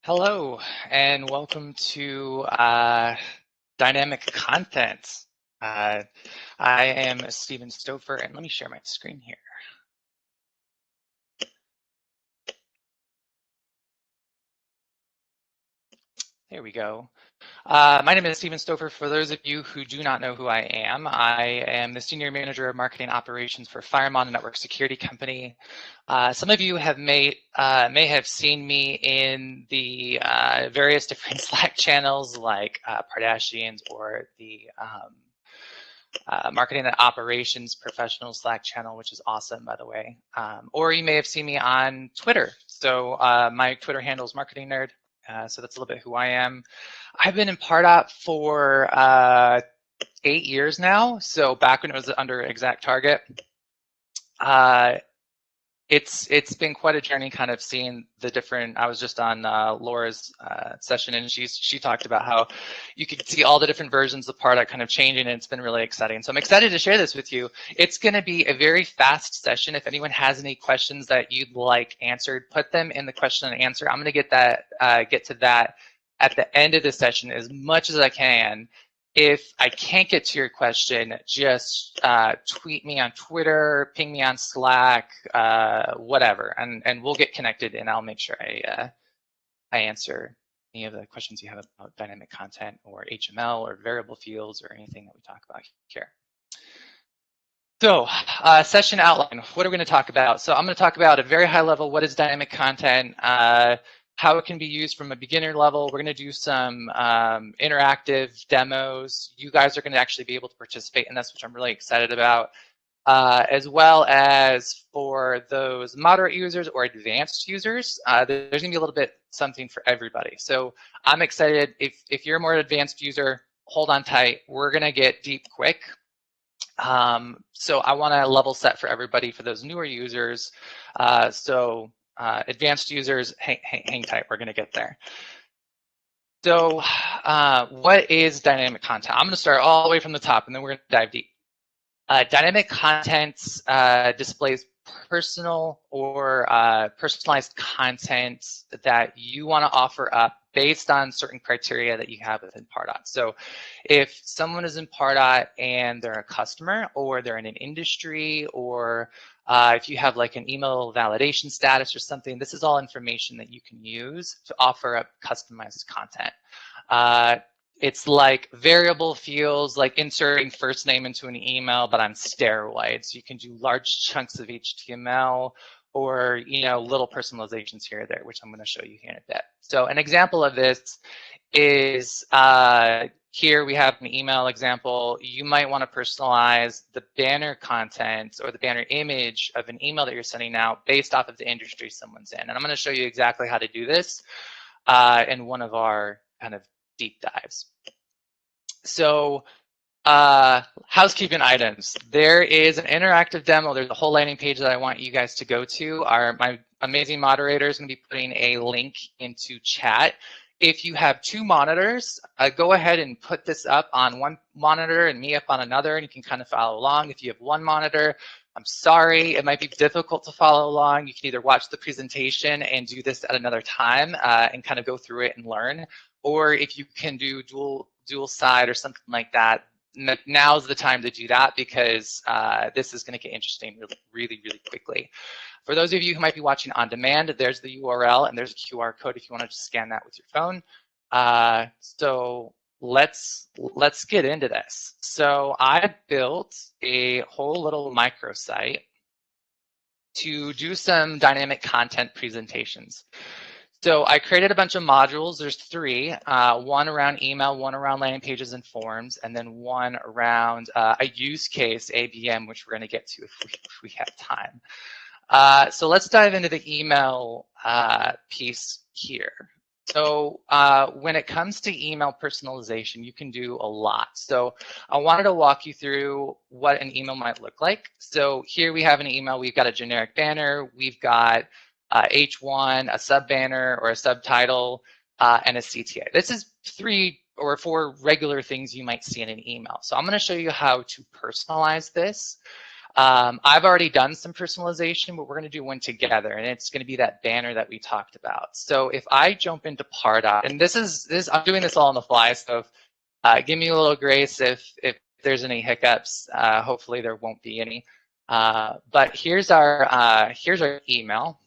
Hello, and welcome to Dynamic Content. I am Stephen Stouffer, and let me share my screen here. There we go. My name is Stephen Stouffer. For those of you who do not know who I am the Senior Manager of Marketing Operations for FireMon, a network security company. Some of you may have seen me in the various different Slack channels like Pardot or the Marketing and Operations Professional Slack channel, which is awesome, by the way. Or you may have seen me on Twitter. So my Twitter handle is Marketing Nerd. So that's a little bit who I am. I've been in Pardot for 8 years now. So back when it was under Exact Target, it's been quite a journey, kind of seeing the different. I was just on Laura's session, and she talked about how you could see all the different versions of Pardot kind of changing, and it's been really exciting. So I'm excited to share this with you. It's going to be a very fast session. If anyone has any questions that you'd like answered, put them in the question and answer. I'm going to get to that at the end of the session as much as I can. If I can't get to your question, just tweet me on Twitter, ping me on Slack, whatever, and we'll get connected, and I'll make sure I answer any of the questions you have about dynamic content or HTML or variable fields or anything that we talk about here. So session outline, what are we going to talk about? So I'm going to talk about at a very high level, what is dynamic content, how it can be used from a beginner level. We're going to do some interactive demos. You guys are going to actually be able to participate in this, which I'm really excited about, as well as for those moderate users or advanced users. There's going to be a little bit something for everybody. So I'm excited. If you're a more advanced user, hold on tight. We're going to get deep quick. So I want to level set for everybody for those newer users. Advanced users, hang tight, we're going to get there. So what is dynamic content? I'm going to start all the way from the top, and then we're going to dive deep. Dynamic content displays personal or personalized content that you want to offer up based on certain criteria that you have within Pardot. So if someone is in Pardot and they're a customer, or they're in an industry, or if you have like an email validation status or something, this is all information that you can use to offer up customized content. It's like variable fields, like inserting first name into an email, but on steroids. You can do large chunks of HTML, or little personalizations here or there, which I'm going to show you here in a bit. So an example of this is here we have an email example. You might want to personalize the banner content or the banner image of an email that you're sending out based off of the industry someone's in. And I'm going to show you exactly how to do this in one of our kind of deep dives. So housekeeping items. There is an interactive demo. There's a whole landing page that I want you guys to go to. My amazing moderator is going to be putting a link into chat. If you have 2 monitors, go ahead and put this up on one monitor and me up on another, and you can kind of follow along. If you have 1 monitor, I'm sorry, it might be difficult to follow along. You can either watch the presentation and do this at another time and kind of go through it and learn, or if you can do dual side or something like that, now's the time to do that, because this is going to get interesting really quickly. For those of you who might be watching on demand, there's the URL and there's a QR code if you want to just scan that with your phone. So let's get into this. So I built a whole little microsite to do some dynamic content presentations. So I created a bunch of modules. There's 3, one around email, one around landing pages and forms, and then one around a use case, ABM, which we're going to get to if we have time. So let's dive into the email piece here. So when it comes to email personalization, you can do a lot. So I wanted to walk you through what an email might look like. So here we have an email. We've got a generic banner. We've got H1, a sub banner or a subtitle, and a CTA. This is 3 or 4 regular things you might see in an email. So I'm going to show you how to personalize this. I've already done some personalization, but we're going to do one together, and it's going to be that banner that we talked about. So if I jump into Pardot, and this I'm doing this all on the fly, so give me a little grace if there's any hiccups. Hopefully there won't be any. But here's our email.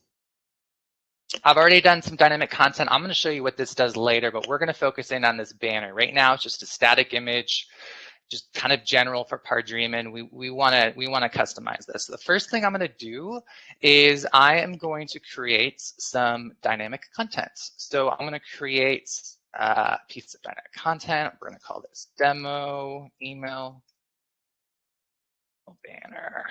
I've already done some dynamic content. I'm going to show you what this does later, but we're going to focus in on this banner. Right now, it's just a static image, just kind of general for ParDreamin. We want to customize this. So the first thing I'm going to do is I am going to create some dynamic content. So I'm going to create a piece of dynamic content. We're going to call this demo email banner.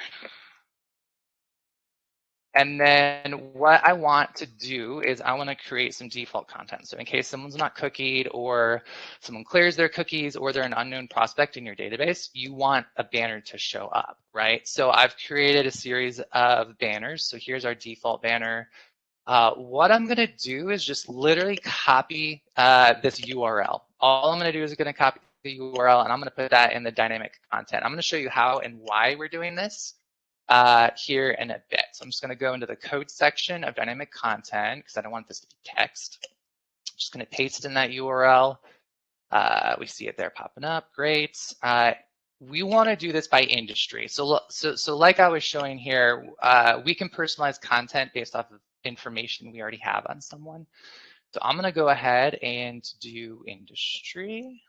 And then what I want to do is I want to create some default content. So in case someone's not cookied or someone clears their cookies or they're an unknown prospect in your database, you want a banner to show up, right? So I've created a series of banners. So here's our default banner. What I'm going to do is just literally copy this URL. All I'm going to do is going to copy the URL, and I'm going to put that in the dynamic content. I'm going to show you how and why we're doing this here in a bit. So I'm just going to go into the code section of dynamic content because I don't want this to be text. I'm just going to paste in that URL. We see it there popping up. Great. We want to do this by industry. So like I was showing here, we can personalize content based off of information we already have on someone. So I'm going to go ahead and do industry.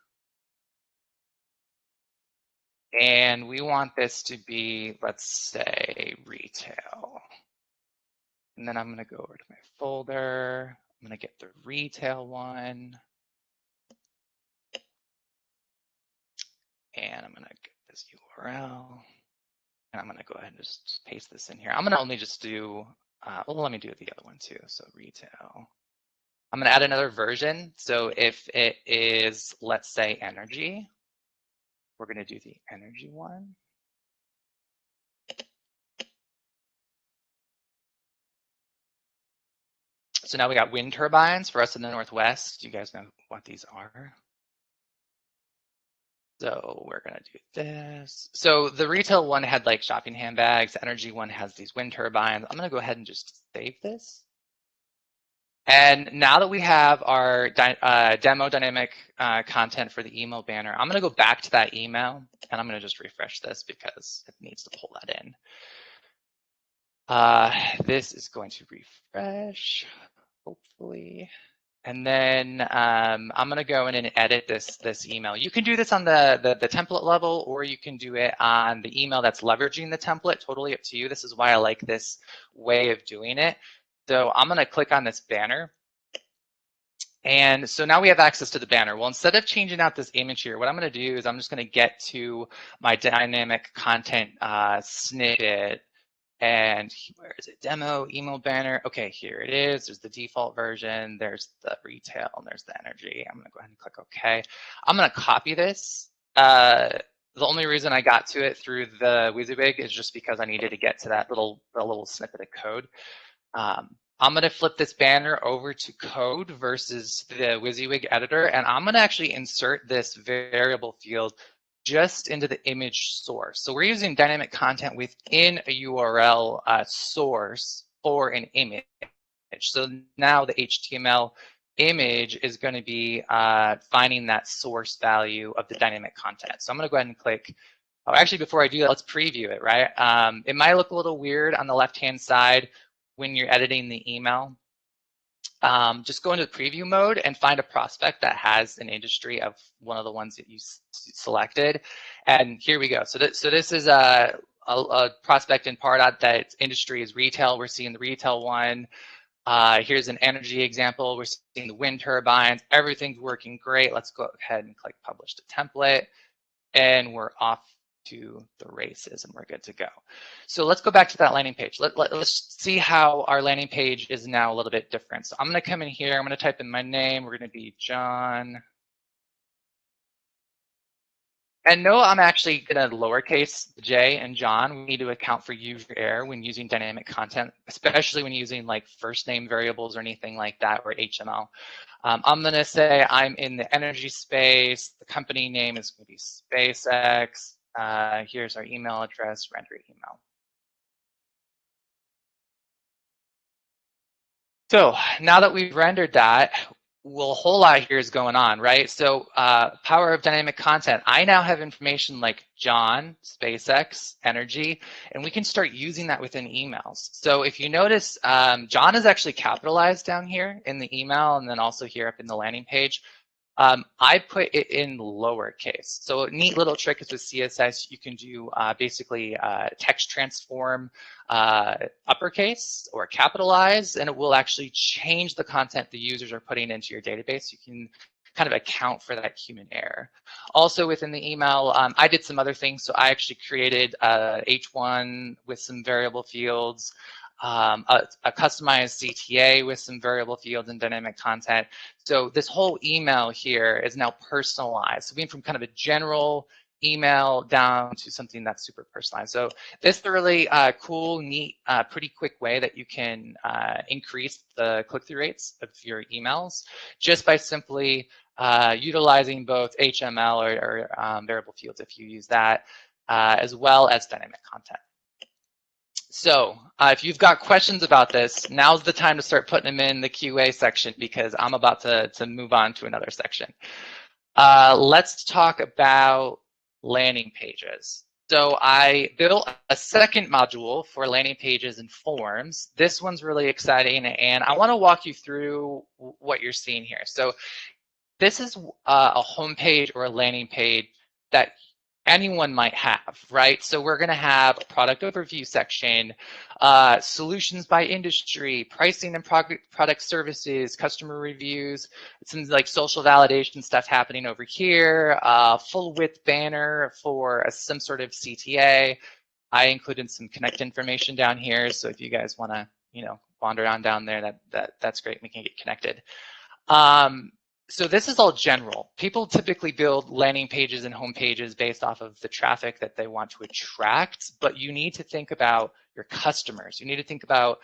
And we want this to be, let's say, retail. And then I'm going to go over to my folder. I'm going to get the retail one. And I'm going to get this URL. And I'm going to go ahead and just paste this in here. I'm going to only just do, well, let me do the other one too. So retail. I'm going to add another version. So if it is, let's say, energy, we're going to do the energy one. So now we got wind turbines for us in the Northwest. You guys know what these are. So we're going to do this. So the retail one had like shopping handbags. The energy one has these wind turbines. I'm going to go ahead and just save this. And now that we have our demo dynamic content for the email banner, I'm going to go back to that email and I'm going to just refresh this because it needs to pull that in. This is going to refresh, hopefully. And then I'm going to go in and edit this email. You can do this on the template level, or you can do it on the email that's leveraging the template. Totally up to you. This is why I like this way of doing it. So I'm going to click on this banner. And so now we have access to the banner. Well, instead of changing out this image here, what I'm going to do is I'm just going to get to my dynamic content snippet. And where is it? Demo, email banner. Okay, here it is. There's the default version. There's the retail, and there's the energy. I'm going to go ahead and click OK. I'm going to copy this. The only reason I got to it through the WYSIWYG is just because I needed to get to that little snippet of code. I'm going to flip this banner over to code versus the WYSIWYG editor, and I'm going to actually insert this variable field just into the image source. So we're using dynamic content within a URL source for an image. So now the HTML image is going to be finding that source value of the dynamic content. So I'm going to go ahead and click. Oh, actually, before I do that, let's preview it, right? It might look a little weird on the left-hand side when you're editing the email. Just go into the preview mode and find a prospect that has an industry of one of the ones that you selected. And here we go. So this is a prospect in Pardot that industry is retail. We're seeing the retail one. Here's an energy example. We're seeing the wind turbines. Everything's working great. Let's go ahead and click publish to template. And we're off to the races and we're good to go. So let's go back to that landing page. Let's see how our landing page is now a little bit different. So I'm going to come in here. I'm going to type in my name. We're going to be John. And no, I'm actually going to lowercase J and John. We need to account for user error when using dynamic content, especially when using like first name variables or anything like that, or HTML. I'm going to say I'm in the energy space. The company name is going to be SpaceX. Here's our email address, render email. So now that we've rendered that, well, a whole lot here is going on, right? So power of dynamic content. I now have information like John, SpaceX, energy, and we can start using that within emails. So if you notice, John is actually capitalized down here in the email and then also here up in the landing page. I put it in lowercase. So a neat little trick is with CSS, you can do basically text transform uppercase or capitalize, and it will actually change the content the users are putting into your database. You can kind of account for that human error. Also within the email, I did some other things. So I actually created H1 with some variable fields, a customized CTA with some variable fields and dynamic content. So this whole email here is now personalized. So being from kind of a general email down to something that's super personalized. So this is a really cool, neat, pretty quick way that you can increase the click-through rates of your emails just by simply utilizing both HTML or variable fields if you use that, as well as dynamic content. So if you've got questions about this, now's the time to start putting them in the QA section because I'm about to move on to another section. Let's talk about landing pages. So I built a second module for landing pages and forms. This one's really exciting, and I want to walk you through what you're seeing here. So this is a home page or a landing page that anyone might have, right? So we're going to have a product overview section, solutions by industry, pricing and product services, customer reviews, some like social validation stuff happening over here, full width banner for some sort of CTA. I included some connect information down here, so if you guys want to, wander on down there, that's great. We can get connected. So this is all general. People typically build landing pages and home pages based off of the traffic that they want to attract, but you need to think about your customers. You need to think about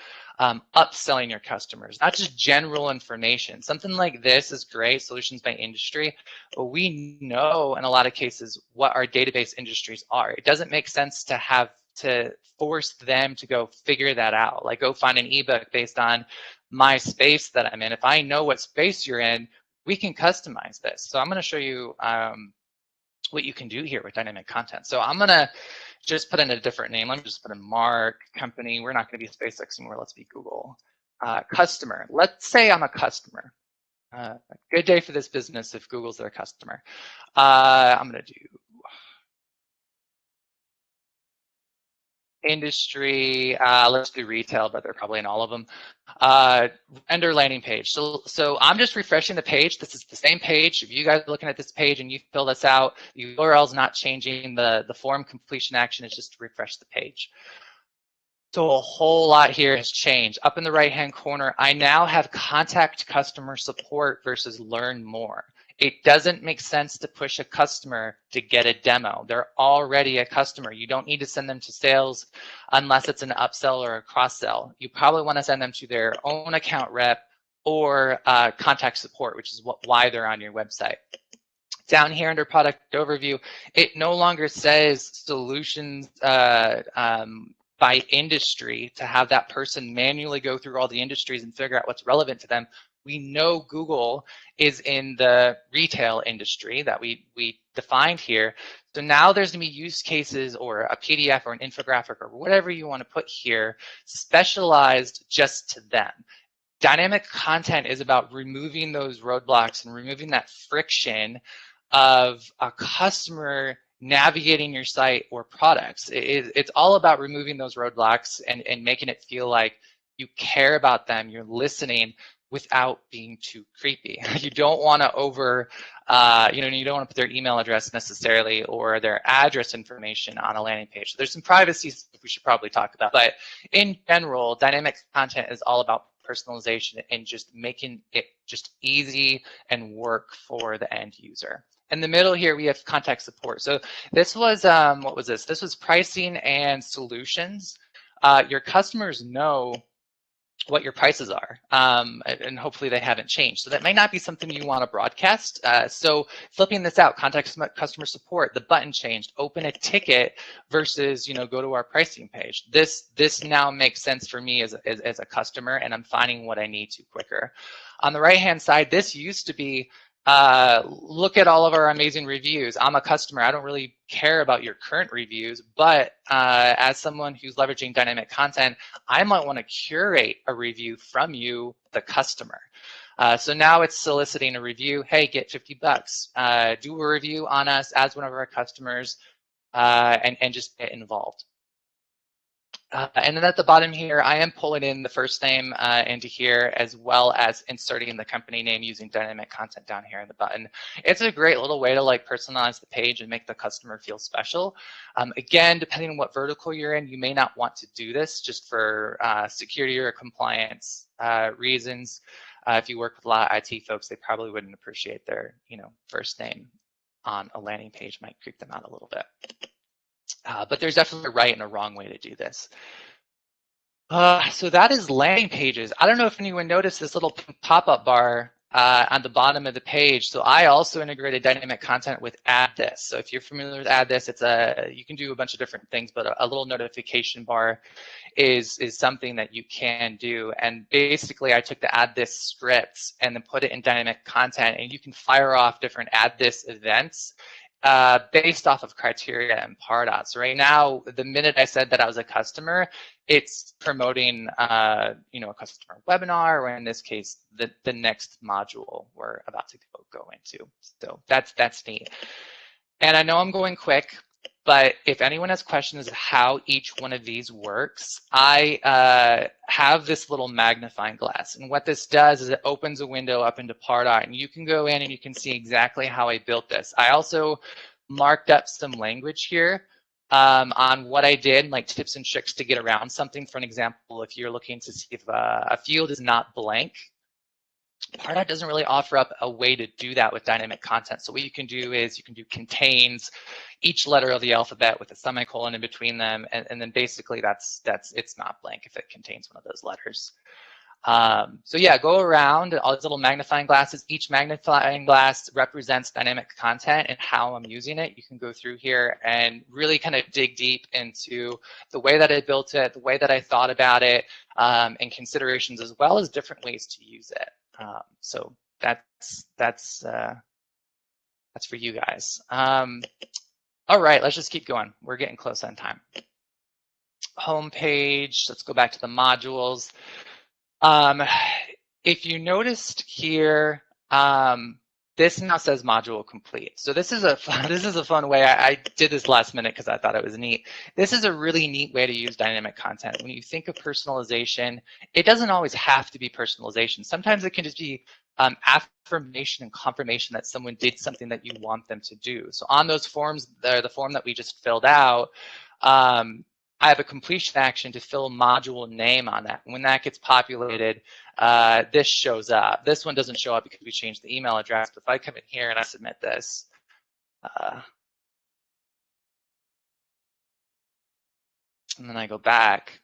upselling your customers, not just general information. Something like this is great, solutions by industry, but we know in a lot of cases what our database industries are. It doesn't make sense to have to force them to go figure that out. Like go find an ebook based on my space that I'm in. If I know what space you're in, we can customize this. So I'm going to show you what you can do here with dynamic content. So I'm going to just put in a different name. Let me just put in Mark, company. We're not going to be SpaceX anymore. Let's be Google. Customer. Let's say I'm a customer. Good day for this business if Google's their customer. I'm going to do industry, let's do retail, but they're probably in all of them. Enter landing page. So I'm just refreshing the page. This is the same page. If you guys are looking at this page and you fill this out, the URL is not changing. The form completion action is just to refresh the page. So a whole lot here has changed. Up in the right-hand corner, I now have contact customer support versus learn more. It doesn't make sense to push a customer to get a demo. They're already a customer. You don't need to send them to sales unless it's an upsell or a cross-sell. You probably want to send them to their own account rep or contact support, which is why they're on your website. Down here under product overview, it no longer says solutions by industry to have that person manually go through all the industries and figure out what's relevant to them. We know Google is in the retail industry that we defined here. So now there's going to be use cases or a PDF or an infographic or whatever you want to put here specialized just to them. Dynamic content is about removing those roadblocks and removing that friction of a customer navigating your site or products. It's all about removing those roadblocks and making it feel like you care about them, you're listening, without being too creepy. You don't want to you don't want to put their email address necessarily or their address information on a landing page. So there's some privacy stuff we should probably talk about, but in general, dynamic content is all about personalization and just making it just easy and work for the end user. In the middle here, we have contact support. So this was, what was this? This was pricing and solutions. Your customers know what your prices are, and hopefully they haven't changed. So that may not be something you want to broadcast. So flipping this out, contact customer support, the button changed, open a ticket versus, you know, go to our pricing page. This now makes sense for me as a customer, and I'm finding what I need to quicker. On the right-hand side, this used to be, look at all of our amazing reviews. I'm a customer. I don't really care about your current reviews, but as someone who's leveraging dynamic content, I might want to curate a review from you, the customer. So now it's soliciting a review. Hey, get 50 bucks. Do a review on us as one of our customers, and just get involved. And then at the bottom here, I am pulling in the first name into here, as well as inserting the company name using dynamic content down here in the button. It's a great little way to like personalize the page and make the customer feel special. Again, depending on what vertical you're in, you may not want to do this just for security or compliance reasons. If you work with a lot of IT folks, they probably wouldn't appreciate their, you know, first name on a landing page, might creep them out a little bit. But there's definitely a right and a wrong way to do this. So that is landing pages. I don't know if anyone noticed this little pop-up bar on the bottom of the page. So I also integrated dynamic content with Add This. So if you're familiar with Add This, you can do a bunch of different things, but a little notification bar is something that you can do. And basically I took the Add This scripts and then put it in dynamic content, and you can fire off different Add This events based off of criteria and Pardot. So right now, the minute I said that I was a customer, it's promoting you know, a customer webinar, or in this case, the next module we're about to go into. So that's neat. And I know I'm going quick, but if anyone has questions of how each one of these works, I have this little magnifying glass. And what this does is it opens a window up into Pardot, and you can go in and you can see exactly how I built this. I also marked up some language here on what I did, like tips and tricks to get around something. For an example, if you're looking to see if a field is not blank, Pardot doesn't really offer up a way to do that with dynamic content. So what you can do is you can do contains each letter of the alphabet with a semicolon in between them, and then basically it's not blank if it contains one of those letters. So yeah, go around all these little magnifying glasses. Each magnifying glass represents dynamic content and how I'm using it. You can go through here and really kind of dig deep into the way that I built it, the way that I thought about it, and considerations, as well as different ways to use it. So that's for you guys. All right, let's just keep going. We're getting close on time. Homepage, let's go back to the modules. If you noticed here, this now says module complete. So this is a fun way. I did this last minute because I thought it was neat. This is a really neat way to use dynamic content. When you think of personalization, it doesn't always have to be personalization. Sometimes it can just be affirmation and confirmation that someone did something that you want them to do. So on those forms, the form that we just filled out, I have a completion action to fill a module name on that. When that gets populated, this shows up. This one doesn't show up because we changed the email address. But if I come in here and I submit this, and then I go back,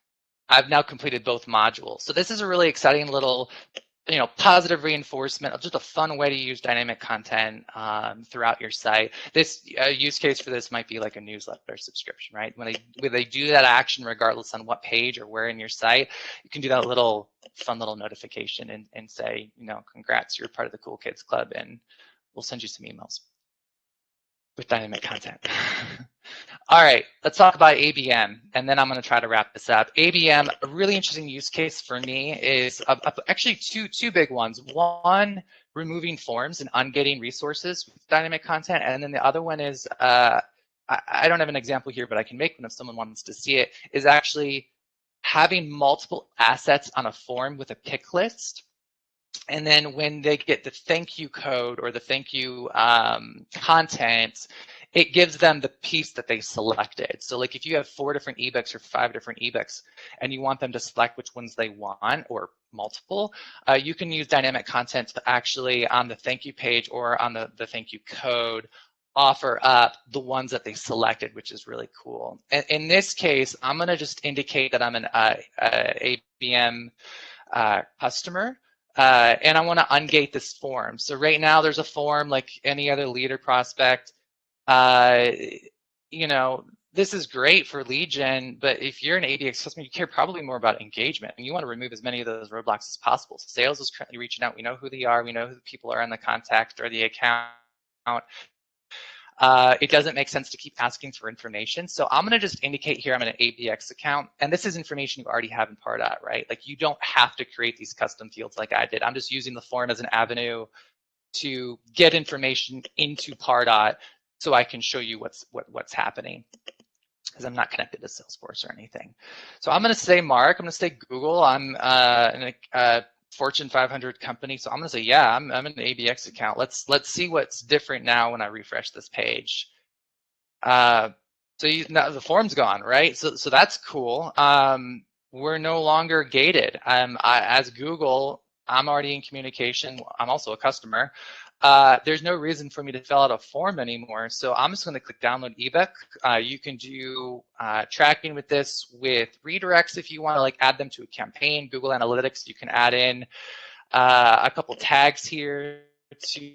I've now completed both modules. So this is a really exciting little, positive reinforcement of just a fun way to use dynamic content throughout your site. This use case for this might be like a newsletter subscription, right? When they do that action, regardless on what page or where in your site, you can do that fun little notification and say, congrats, you're part of the Cool Kids Club, and we'll send you some emails with dynamic content. All right, let's talk about ABM, and then I'm going to try to wrap this up. ABM, a really interesting use case for me is actually two big ones. One, removing forms and ungating resources with dynamic content, and then the other one is, I don't have an example here, but I can make one if someone wants to see it, is actually having multiple assets on a form with a pick list. And then when they get the thank you code or the thank you content, it gives them the piece that they selected. So like if you have 4 different ebooks or 5 different ebooks and you want them to select which ones they want, or multiple, you can use dynamic content to actually on the thank you page or on the thank you code offer up the ones that they selected, which is really cool. And in this case, I'm going to just indicate that I'm an ABM customer, and I want to ungate this form. So right now there's a form like any other lead or prospect. You know, this is great for lead gen, but if you're an ABX customer, you care probably more about engagement, and you want to remove as many of those roadblocks as possible. Sales is currently reaching out. We know who they are. We know who the people are on the contact or the account. It doesn't make sense to keep asking for information. So I'm going to just indicate here I'm in an ABX account, and this is information you already have in Pardot, right? Like you don't have to create these custom fields like I did. I'm just using the form as an avenue to get information into Pardot so I can show you what's happening, because I'm not connected to Salesforce or anything. So I'm going to say Mark. I'm going to say Google. I'm in a Fortune 500 company, so I'm going to say, yeah, I'm in an ABX account. Let's see what's different now when I refresh this page. So now the form's gone, right? So that's cool. We're no longer gated. As Google, I'm already in communication. I'm also a customer. There's no reason for me to fill out a form anymore. So I'm just going to click download ebook. You can do tracking with this with redirects if you want to like add them to a campaign. Google Analytics, you can add in a couple tags here to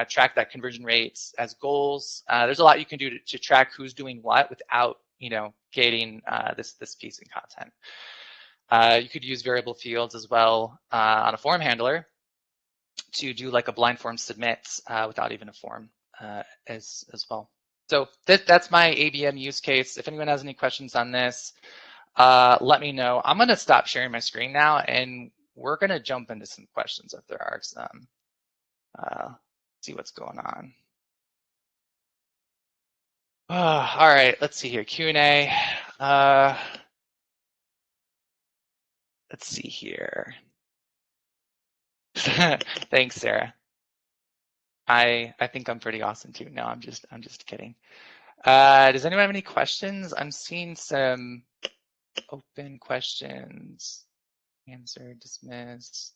track that conversion rates as goals. There's a lot you can do to track who's doing what without, you know, gating this piece of content. You could use variable fields as well on a form handler to do like a blind form submits without even a form as well. So that's my ABM use case. If anyone has any questions on this, let me know. I'm going to stop sharing my screen now, and we're going to jump into some questions if there are some. See what's going on. All right, let's see here. Q&A. Let's see here. Thanks, Sarah. I think I'm pretty awesome too. No, I'm just kidding. Does anyone have any questions? I'm seeing some open questions. Answer, dismiss.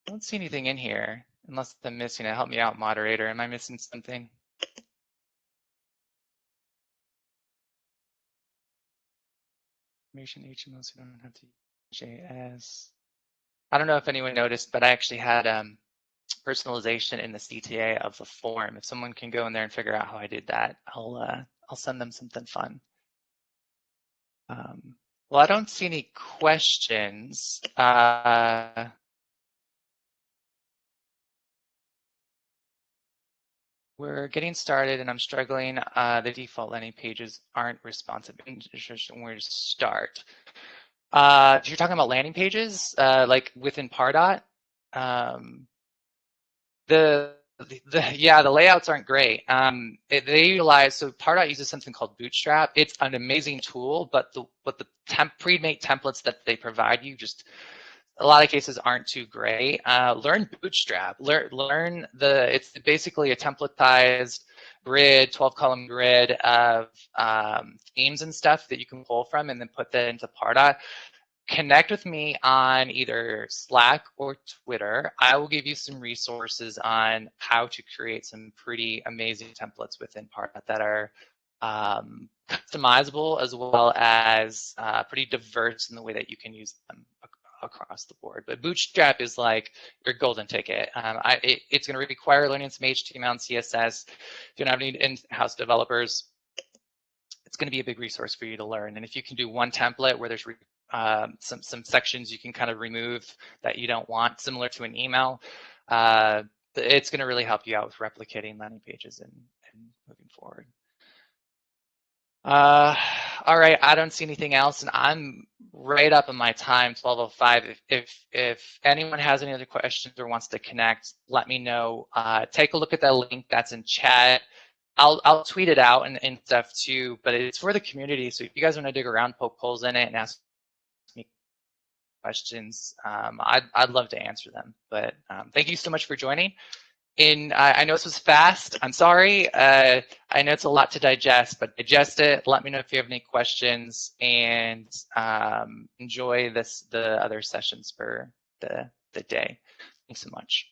I don't see anything in here unless I'm missing it. Help me out, moderator. Am I missing something? Information HTML, so you don't have to use JS. I don't know if anyone noticed, but I actually had personalization in the CTA of the form. If someone can go in there and figure out how I did that, I'll send them something fun. Well, I don't see any questions. We're getting started, and I'm struggling. The default landing pages aren't responsive. Where to start? You're talking about landing pages, like within Pardot. The layouts aren't great. They utilize, so Pardot uses something called Bootstrap. It's an amazing tool, but the pre-made templates that they provide you just a lot of cases aren't too great. Learn Bootstrap. Learn it's basically a templatized grid, 12-column grid of themes and stuff that you can pull from and then put that into Pardot. Connect with me on either Slack or Twitter. I will give you some resources on how to create some pretty amazing templates within Pardot that are customizable as well as pretty diverse in the way that you can use them across the board. But Bootstrap is like your golden ticket. It's going to require learning some HTML and CSS. If you don't have any in-house developers, it's going to be a big resource for you to learn. And if you can do one template where there's some sections you can kind of remove that you don't want, similar to an email, it's going to really help you out with replicating landing pages and moving forward. All right, I don't see anything else, and I'm right up on my time, 12:05. If anyone has any other questions or wants to connect, let me know. Take a look at that link that's in chat. I'll tweet it out and stuff too, but it's for the community. So if you guys want to dig around, poke holes in it, and ask me questions, I'd love to answer them. But thank you so much for joining. I know this was fast. I'm sorry. I know it's a lot to digest, but digest it. Let me know if you have any questions, and enjoy the other sessions for the day. Thanks so much.